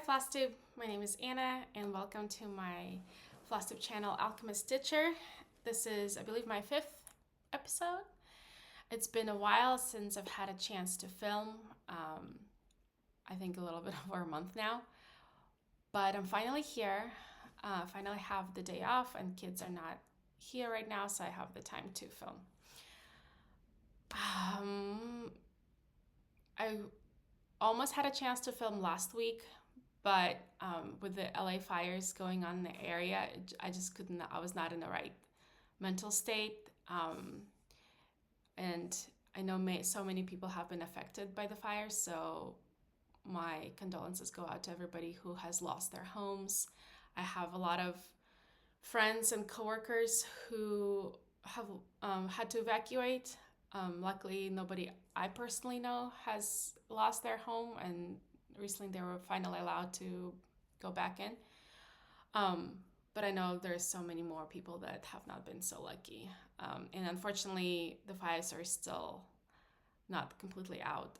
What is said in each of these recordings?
FlossTube, my name is Anna and welcome to my FlossTube channel Alchemist Stitcher. This is, I believe, my 5th episode. It's been a while since I've had a chance to film, I think a little bit over a month now, but I'm finally here. Finally have the day off and kids are not here right now, so I have the time to film. I almost had a chance to film last week, but with the LA fires going on in the area, I just couldn't, I was not in the right mental state. And I know so many people have been affected by the fires, so my condolences go out to everybody who has lost their homes. I have a lot of friends and coworkers who have had to evacuate. Luckily, nobody I personally know has lost their home, and recently they were finally allowed to go back in. But I know there's so many more people that have not been so lucky. And unfortunately, the fires are still not completely out.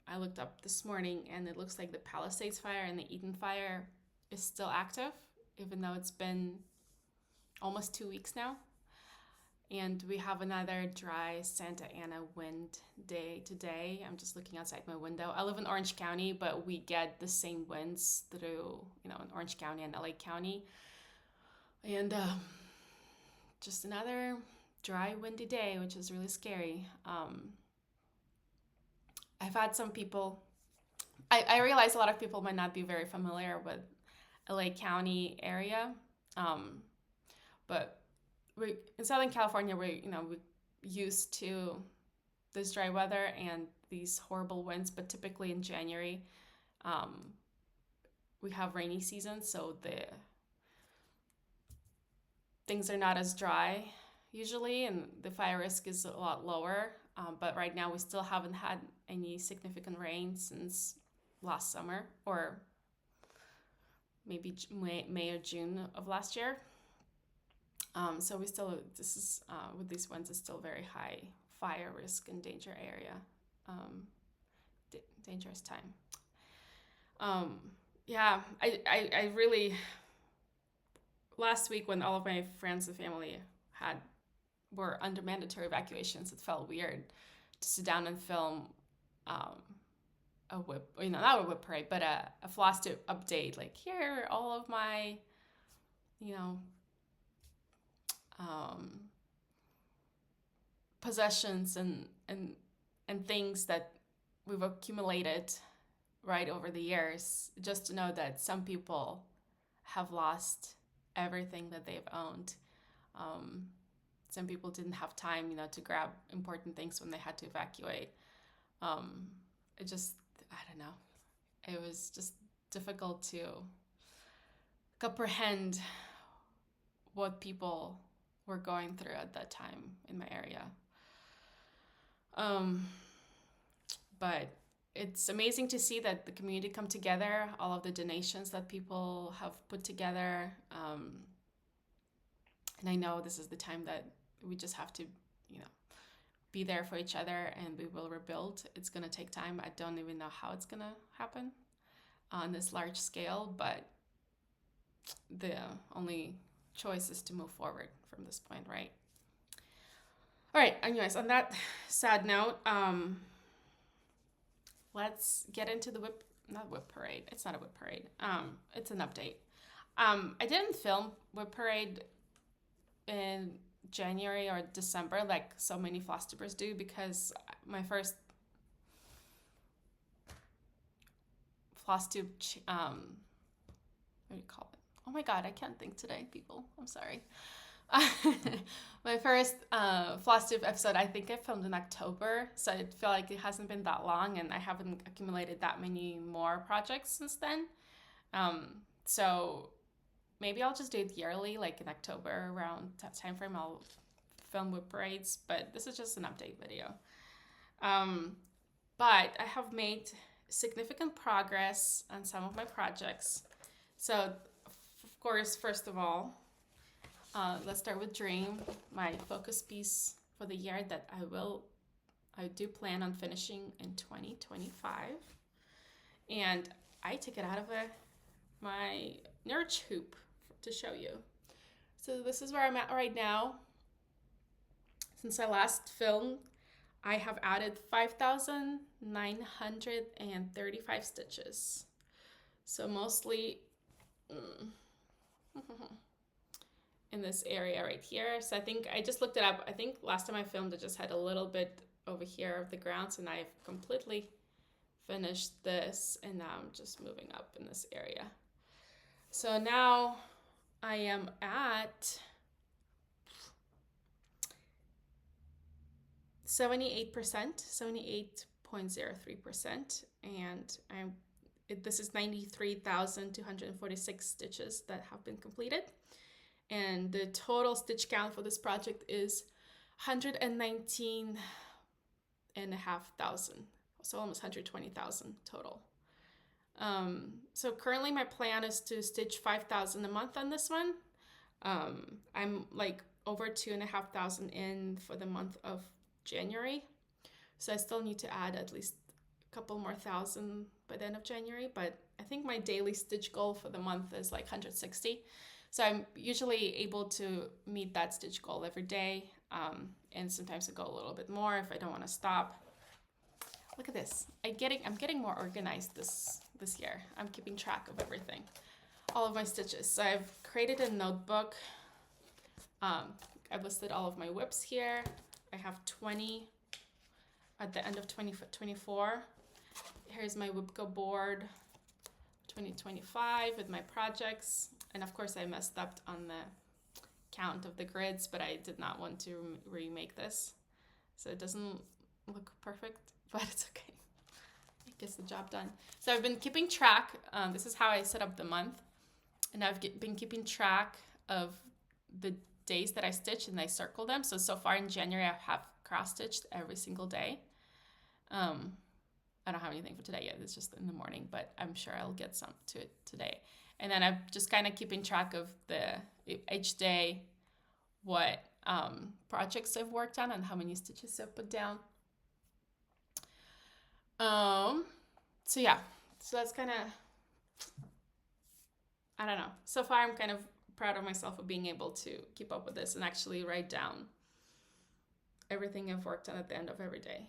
I looked up this morning and it looks like the Palisades fire and the Eton fire is still active, even though it's been almost 2 weeks now. And we have another dry Santa Ana wind day today. I'm just looking outside my window. I live in Orange County, but we get the same winds through, in Orange County and LA County. And just another dry, windy day, which is really scary. I've had some people, I realize a lot of people might not be very familiar with LA County area, but in Southern California, we're used to this dry weather and these horrible winds, but typically in January, we have rainy season, so the things are not as dry usually, and the fire risk is a lot lower. But right now, we still haven't had any significant rain since last summer, or maybe May or June of last year. So we still, with these winds, it's still very high fire risk and danger area, dangerous time. Yeah, I really, last week when all of my friends and family were under mandatory evacuations, it felt weird to sit down and film a WIP, not a WIP parade, but a FlossTube update. Like, here are all of my, possessions and things that we've accumulated right over the years, just to know that some people have lost everything that they've owned. Some people didn't have time, to grab important things when they had to evacuate. It just, I don't know. It was just difficult to comprehend what people were going through at that time in my area. But it's amazing to see that the community come together, all of the donations that people have put together. And I know this is the time that we just have to, be there for each other, and we will rebuild. It's going to take time. I don't even know how it's going to happen on this large scale, but the only choice is to move forward from this point, right? All right, anyways, on that sad note, let's get into the not WIP parade. It's not a WIP parade. It's an update. I didn't film WIP parade in January or December like so many FlossTubers do, because my first FlossTube, what do you call it? Oh my God, I can't think today, people. I'm sorry. My first FlossTube episode, I think I filmed in October, so I feel like it hasn't been that long, and I haven't accumulated that many more projects since then. So maybe I'll just do it yearly, like in October, around that time frame, I'll film WIP parades, but this is just an update video. But I have made significant progress on some of my projects. So, of course, first of all, let's start with Dream, my focus piece for the year that I do plan on finishing in 2025. And I took it out of a my nurse hoop to show you. So this is where I'm at right now. Since I last filmed, I have added 5,935 stitches. So mostly in this area right here. So I think I just looked it up. I think last time I filmed it just had a little bit over here of the grounds, and I've completely finished this, and now I'm just moving up in this area. So now I am at 78%, 78.03%, and this is 93,246 stitches that have been completed. And the total stitch count for this project is 119,500, so almost 120,000 total. So currently my plan is to stitch 5,000 a month on this one. I'm like over 2,500 in for the month of January, so I still need to add at least a couple more thousand by the end of January, but I think my daily stitch goal for the month is like 160. So I'm usually able to meet that stitch goal every day, and sometimes I go a little bit more if I don't want to stop. Look at this. I'm getting more organized this year. I'm keeping track of everything, all of my stitches. So I've created a notebook. I've listed all of my WIPs here. I have 20 at the end of 2024. Here's my WIPGO board 2025 with my projects. And of course I messed up on the count of the grids, but I did not want to remake this. So it doesn't look perfect, but it's okay. It gets the job done. So I've been keeping track. This is how I set up the month. And I've been keeping track of the days that I stitch, and I circle them. So far in January, I have cross-stitched every single day. I don't have anything for today yet. It's just in the morning, but I'm sure I'll get some to it today. And then I'm just kind of keeping track of each day, what projects I've worked on and how many stitches I've put down. So yeah, so that's kind of, I don't know. So far, I'm kind of proud of myself for being able to keep up with this and actually write down everything I've worked on at the end of every day.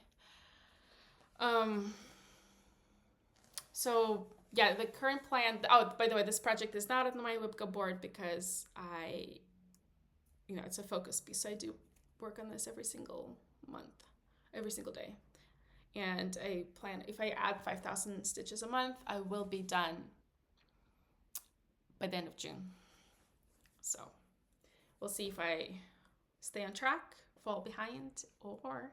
So yeah, the current plan, oh, by the way, this project is not on my WIPGO board because it's a focus piece. So I do work on this every single month, every single day. And I plan, if I add 5,000 stitches a month, I will be done by the end of June. So we'll see if I stay on track, fall behind, or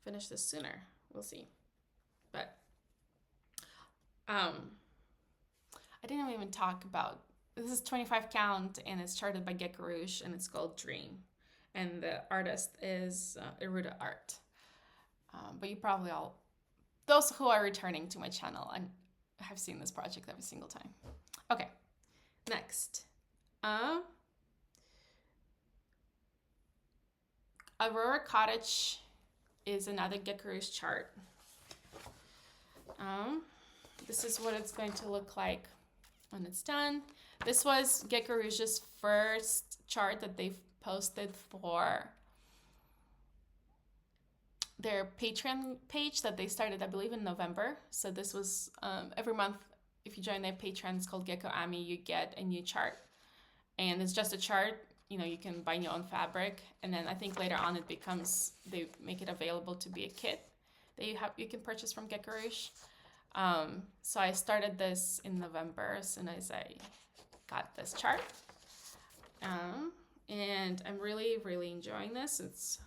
finish this sooner. We'll see. But I didn't even talk about, this is 25 count and it's charted by Get Rouge and it's called Dream. And the artist is Aurora Art. But you probably all, those who are returning to my channel, and have seen this project every single time. Okay, next. Aurora Cottage is another Get Rouge chart. This is what it's going to look like when it's done. This was Get Rouge's first chart that they've posted for their Patreon page that they started, I believe, in November. So this was every month, if you join their Patreon, it's called Gecko Ami, you get a new chart. And it's just a chart, you can buy your own fabric. And then I think later on they make it available to be a kit that you can purchase from Gecko Rouge. So I started this in November as soon as I got this chart. And I'm really, really enjoying this. It's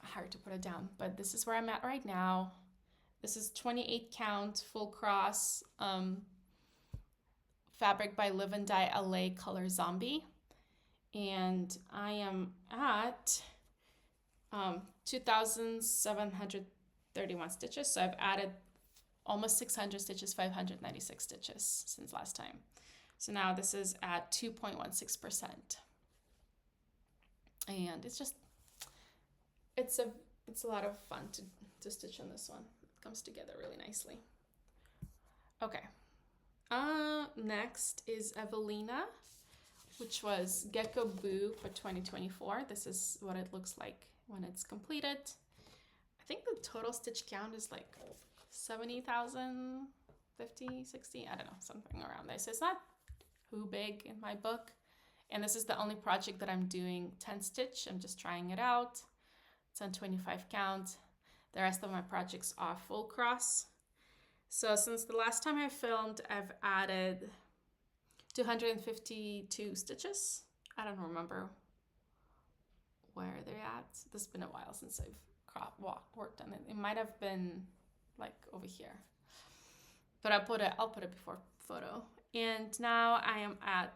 hard to put it down, but this is where I'm at right now. This is 28 count full cross fabric by Live and Dye LA Color Zombie, and I am at 2,731 stitches. So I've added almost 600 stitches, 596 stitches since last time. So now this is at 2.16%, and it's a lot of fun to stitch on this one. It comes together really nicely. Okay, Next is Evina, which was Gecko Boo for 2024. This is what it looks like when it's completed. I think the total stitch count is like 70,000, 50, 60, I don't know, something around there. So it's not too big in my book. And this is the only project that I'm doing 10 stitch. I'm just trying it out. It's on 25 count. The rest of my projects are full cross. So since the last time I filmed, I've added 252 stitches. I don't remember where they're at. This has been a while since I've worked on it. It might have been like over here, but I'll put a before photo. And now I am at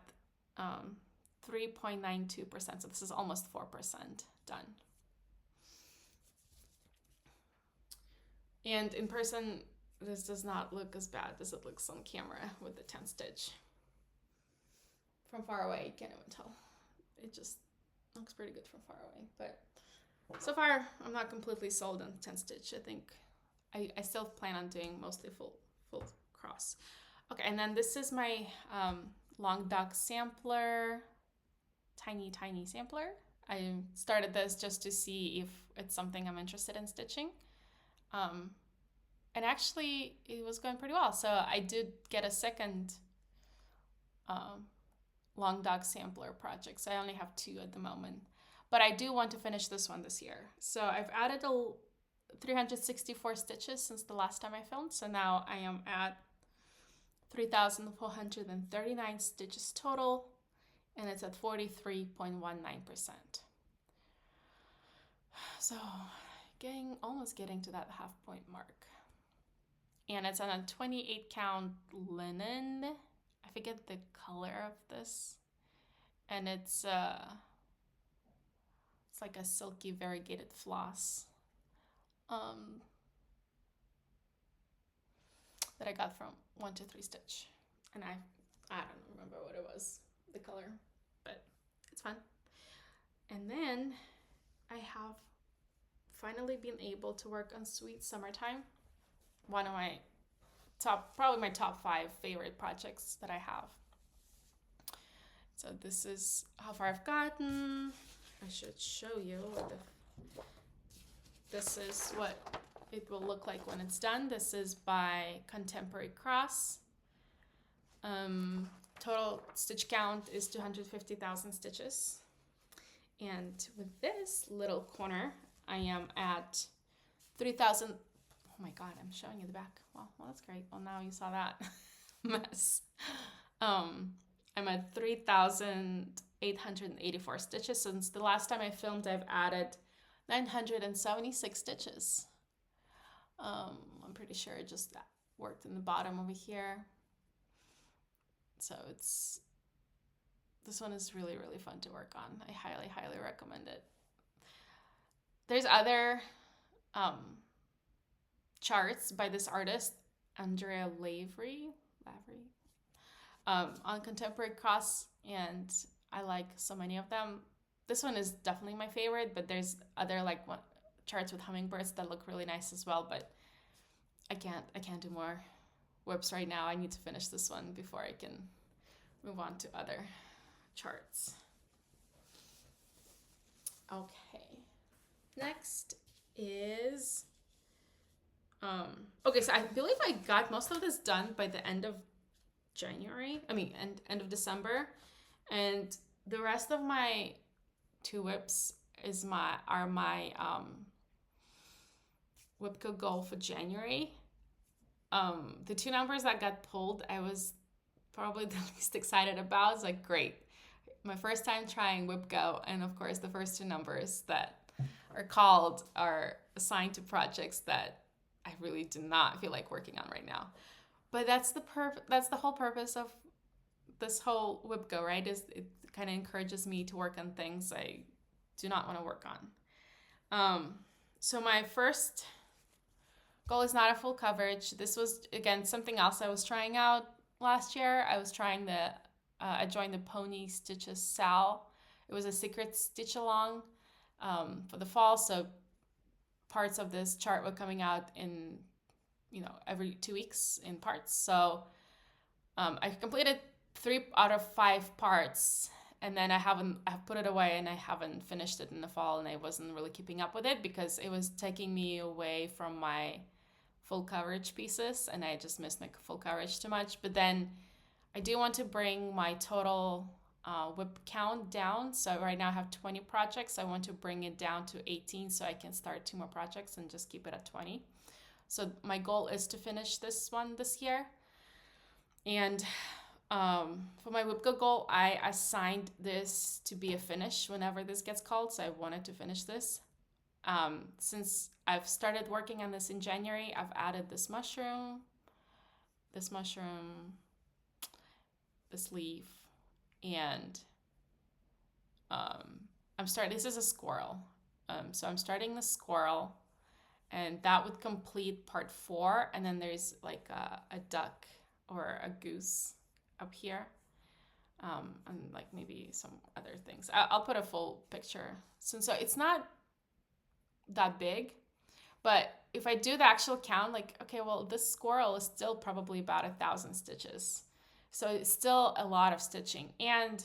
3.92%. So this is almost 4% done. And in person, this does not look as bad as it looks on camera with the 10 stitch. From far away, you can't even tell. It just looks pretty good from far away. But so far, I'm not completely sold on 10 stitch. I think I still plan on doing mostly full cross. Okay, and then this is my long dog sampler, tiny sampler. I started this just to see if it's something I'm interested in stitching. And actually, it was going pretty well. So I did get a second long dog sampler project. So I only have 2 at the moment. But I do want to finish this one this year. So I've added 364 stitches since the last time I filmed. So now I am at 3,439 stitches total. And it's at 43.19%. So almost getting to that half point mark. And it's on a 28 count linen. I forget the color of this. And it's like a silky variegated floss that I got from 123 Stitch. And I don't remember what it was, the color, but it's fun. And then I have finally been able to work on Sweet Summertime. One of my probably my top 5 favorite projects that I have. So this is how far I've gotten. I should show you this is what it will look like when it's done. This is by Contemporary Cross. Total stitch count is 250,000 stitches. And with this little corner, I am at 3,000. Oh my God, I'm showing you the back. Well, that's great. Well, now you saw that mess. I'm at 3,884 stitches. Since the last time I filmed, I've added 976 stitches. I'm pretty sure it just worked in the bottom over here. So this one is really, really fun to work on. I highly, highly recommend it. There's other charts by this artist, Andrea Lavery, on Contemporary Cross, and I like so many of them. This one is definitely my favorite, but there's other charts with hummingbirds that look really nice as well, but I can't do more WIPs right now. I need to finish this one before I can move on to other charts. Okay, next is okay, so I believe I got most of this done by the end of January. End of December, and the rest of my 2 WIPs are my WIPGO goal for January. The 2 numbers that got pulled, I was probably the least excited about. It's like, great, my first time trying WIPGO, and of course the first 2 numbers that are assigned to projects that I really do not feel like working on right now. But that's the whole purpose of this whole WIPGO, right? Is it kind of encourages me to work on things I do not want to work on. So my first goal is not a full coverage. This was, again, something else I was trying out last year. I joined the Pony Stitches Sal. It was a secret stitch along for the fall. So parts of this chart were coming out in, every 2 weeks in parts. So I completed 3 out of 5 parts, and then I've put it away and I haven't finished it in the fall, and I wasn't really keeping up with it because it was taking me away from my full coverage pieces, and I just missed my full coverage too much. But then I do want to bring my total WIP count down. So right now I have 20 projects. I want to bring it down to 18 so I can start 2 more projects and just keep it at 20. So my goal is to finish this one this year. And for my WIPGO goal, I assigned this to be a finish whenever this gets called. So I wanted to finish this. Since I've started working on this in January, I've added this mushroom, this leaf, and this is a squirrel. So I'm starting the squirrel, and that would complete part 4. And then there's like a duck or a goose up here. And like maybe some other things. I'll put a full picture. So it's not that big, but if I do the actual count, like, okay, well, this squirrel is still probably about 1,000 stitches. So it's still a lot of stitching. And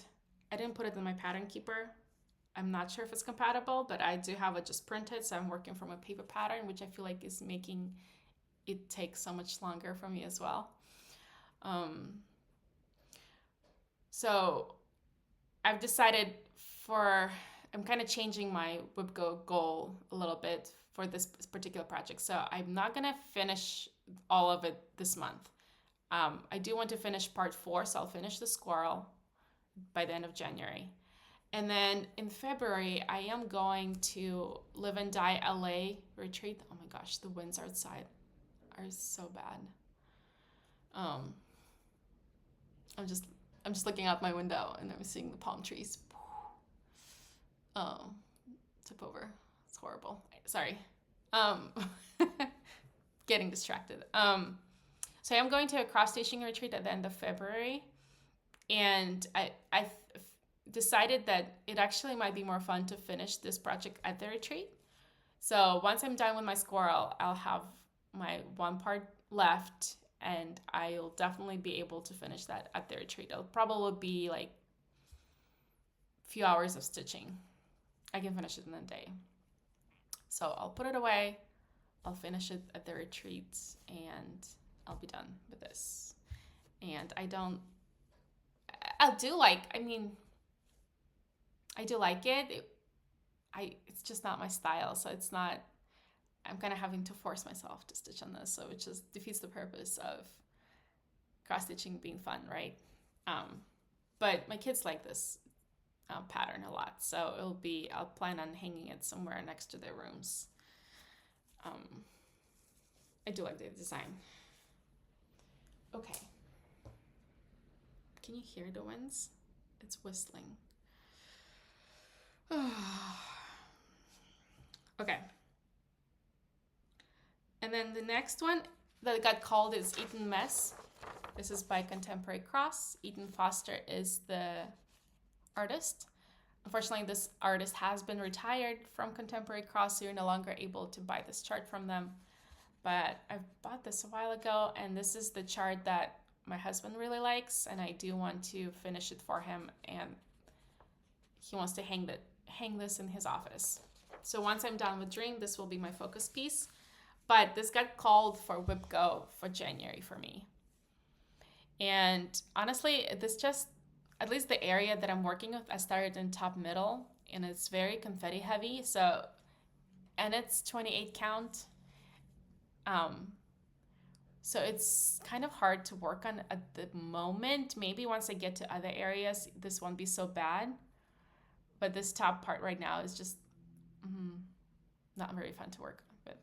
I didn't put it in my pattern keeper. I'm not sure if it's compatible, but I do have it just printed. So I'm working from a paper pattern, which I feel like is making it take so much longer for me as well. So I've decided I'm kind of changing my WIPGO goal a little bit for this particular project. So I'm not going to finish all of it this month. I do want to finish part 4, so I'll finish the squirrel by the end of January. And then in February, I am going to Live and Die LA retreat. Oh my gosh, the winds outside are so bad. I'm just looking out my window and I'm seeing the palm trees. Oh, tip over. It's horrible. Sorry. Getting distracted. So I'm going to a cross-stitching retreat at the end of February, and I decided that it actually might be more fun to finish this project at the retreat. So once I'm done with my squirrel, I'll have my 1 part left, and I'll definitely be able to finish that at the retreat. It'll probably be like a few hours of stitching. I can finish it in a day. So I'll put it away, I'll finish it at the retreat, and I'll be done with this. And I do like it. It's just not my style, so it's not, I'm kind of having to force myself to stitch on this, so it just defeats the purpose of cross-stitching being fun, right? But my kids like this pattern a lot, so I'll plan on hanging it somewhere next to their rooms. I do like the design. Okay. Can you hear the winds? It's whistling. Okay. And then the next one that got called is Eton Mess. This is by Contemporary Cross. Eton Foster is the artist. Unfortunately, this artist has been retired from Contemporary Cross, so you're no longer able to buy this chart from them. But I bought this a while ago, and this is the chart that my husband really likes, and I do want to finish it for him, and he wants to hang this in his office. So once I'm done with Dream, this will be my focus piece. But this got called for WIPGO for January for me. And honestly, this just, at least the area that I'm working with, I started in top middle, and it's very confetti heavy. So, and it's 28 count. So it's kind of hard to work on at the moment. Maybe once I get to other areas, this won't be so bad. But this top part right now is just not very fun to work with.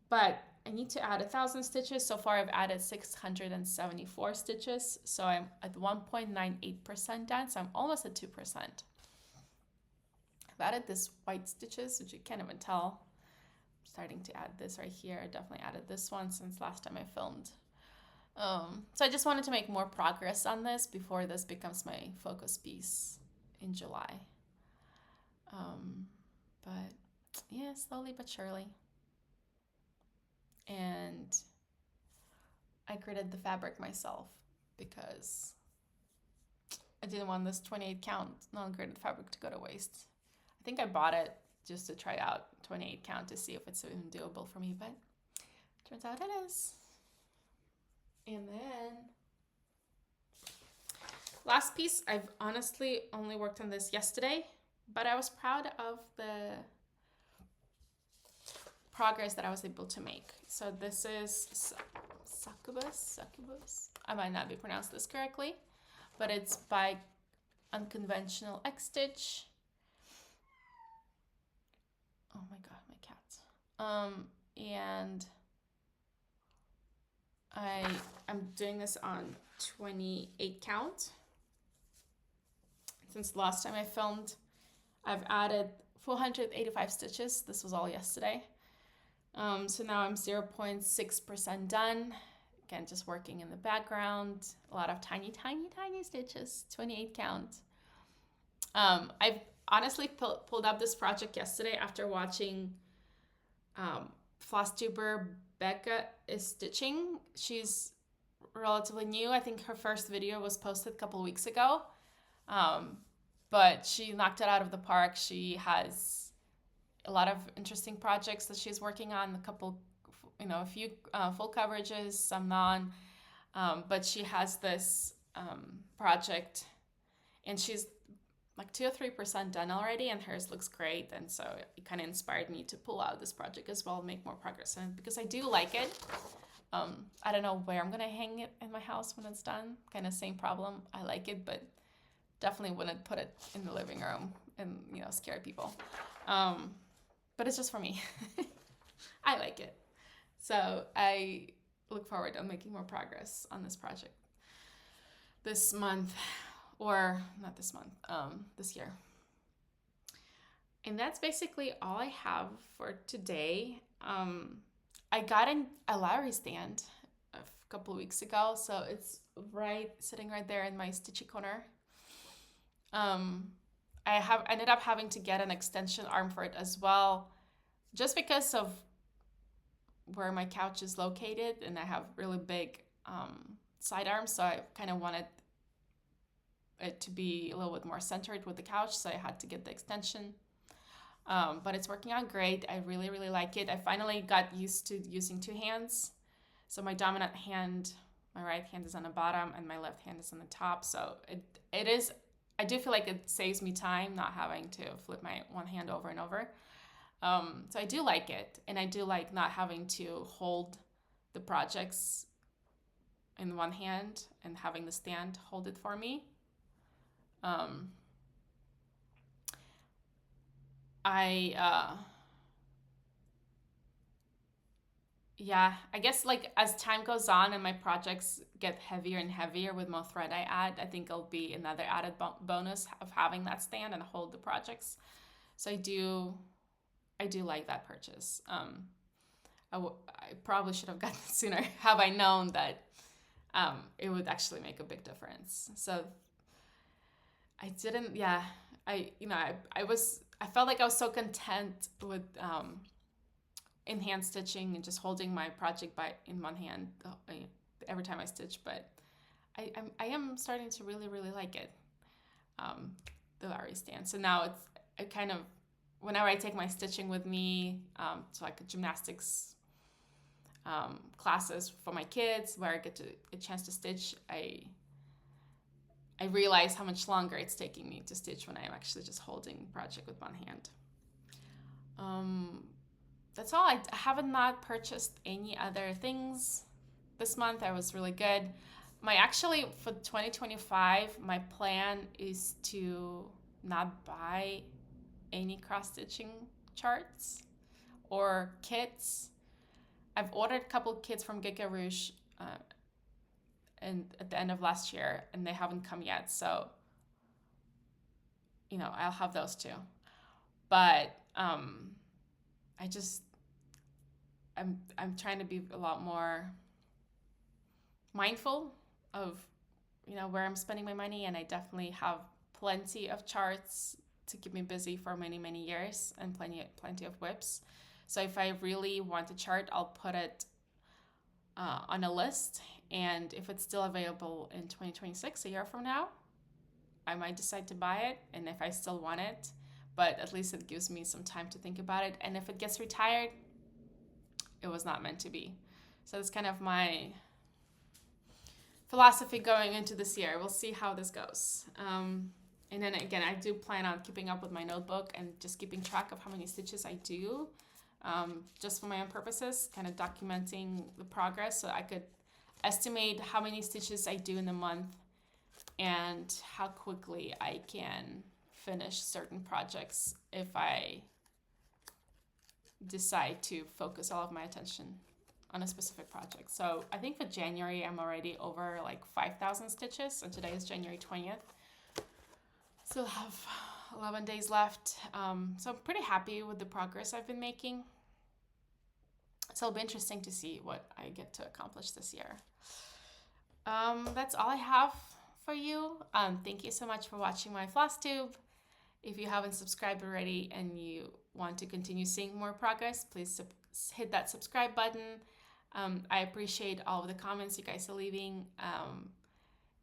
But I need to add 1,000 stitches. So far I've added 674 stitches. So I'm at 1.98% done. So I'm almost at 2%. I've added this white stitches, which you can't even tell. I'm starting to add this right here. I definitely added this one since last time I filmed. So I just wanted to make more progress on this before this becomes my focus piece in July. But yeah, slowly but surely. And I gridded the fabric myself. because I didn't want this 28 count non-graded fabric to go to waste. I think I bought it just to try out 28 count to see if it's even doable for me, but turns out it is. And then last piece, I've honestly only worked on this yesterday, but I was proud of the progress that I was able to make. So this is Succubus. I might not be pronounced this correctly, but it's by Unconventional X Stitch. Oh my god, my cat. And I'm doing this on 28 count. Since last time I filmed, I've added 485 stitches. This was all yesterday. So now I'm 0.6% done. Again, just working in the background. A lot of tiny stitches, 28 count. I've honestly pulled up this project yesterday after watching FlossTuber Becca is stitching. She's relatively new. I think her first video was posted a couple weeks ago. But she knocked it out of the park. She has a lot of interesting projects that she's working on, a few full coverages, some non, but she has this project and she's like 2 or 3% done already, and hers looks great. And so it kind of inspired me to pull out this project as well and make more progress in it, because I do like it. I don't know where I'm gonna hang it in my house when it's done. Kind of same problem. I like it, but definitely wouldn't put it in the living room and scare people. But it's just for me. I like it. So I look forward to making more progress on this project this month, or not this month, this year. And that's basically all I have for today. I got a Lowry stand a couple of weeks ago, so it's sitting right there in my stitchy corner. I ended up having to get an extension arm for it as well, just because of where my couch is located, and I have really big side arms, so I kind of wanted it to be a little bit more centered with the couch, so I had to get the extension. But it's working out great. I really, really like it. I finally got used to using two hands. So my dominant hand, my right hand is on the bottom, and my left hand is on the top. So it is, I do feel like it saves me time not having to flip my one hand over and over. So I do like it, and I do like not having to hold the projects in one hand and having the stand hold it for me. I guess like as time goes on and my projects get heavier and heavier with more thread I add, I think it'll be another added bonus of having that stand and hold the projects. So I do like that purchase. I probably should have gotten it sooner have I known that it would actually make a big difference. So I didn't, I felt like I was so content with in hand stitching and just holding my project in one hand every time I stitch, but I am starting to really, really like it, the Lowry stand. So now it kind of, whenever I take my stitching with me to like a gymnastics classes for my kids where I get a chance to stitch, I realize how much longer it's taking me to stitch when I'm actually just holding the project with one hand. That's all. I haven't not purchased any other things this month. I was really good. For 2025, my plan is to not buy any cross-stitching charts or kits. I've ordered a couple kits from Giga Rouge and at the end of last year, and they haven't come yet, so I'll have those too. But I'm trying to be a lot more mindful of where I'm spending my money, and I definitely have plenty of charts to keep me busy for many, many years, and plenty of WIPs. So if I really want a chart, I'll put it on a list And if it's still available in 2026, a year from now, I might decide to buy it, and if I still want it, but at least it gives me some time to think about it. And if it gets retired, it was not meant to be. So that's kind of my philosophy going into this year. We'll see how this goes. And then again, I do plan on keeping up with my notebook and just keeping track of how many stitches I do, just for my own purposes, kind of documenting the progress so I could estimate how many stitches I do in a month and how quickly I can finish certain projects if I decide to focus all of my attention on a specific project. So I think for January, I'm already over like 5,000 stitches, and today is January 20th. Still have 11 days left. So I'm pretty happy with the progress I've been making. So it'll be interesting to see what I get to accomplish this year. That's all I have for you. Thank you so much for watching my FlossTube. If you haven't subscribed already and you want to continue seeing more progress, please hit that subscribe button. I appreciate all of the comments you guys are leaving.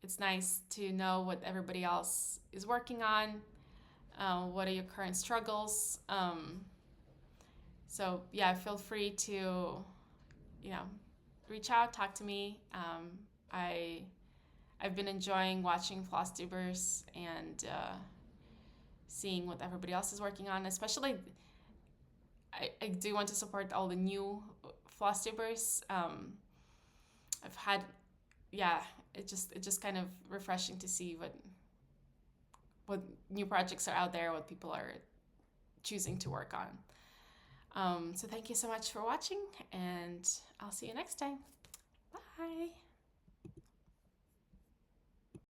It's nice to know what everybody else is working on. What are your current struggles? So yeah, feel free to, reach out, talk to me. I've been enjoying watching FlossTubers and seeing what everybody else is working on. Especially, I do want to support all the new FlossTubers. I've had, it's just kind of refreshing to see what new projects are out there, what people are choosing to work on. So thank you so much for watching, and I'll see you next time. Bye.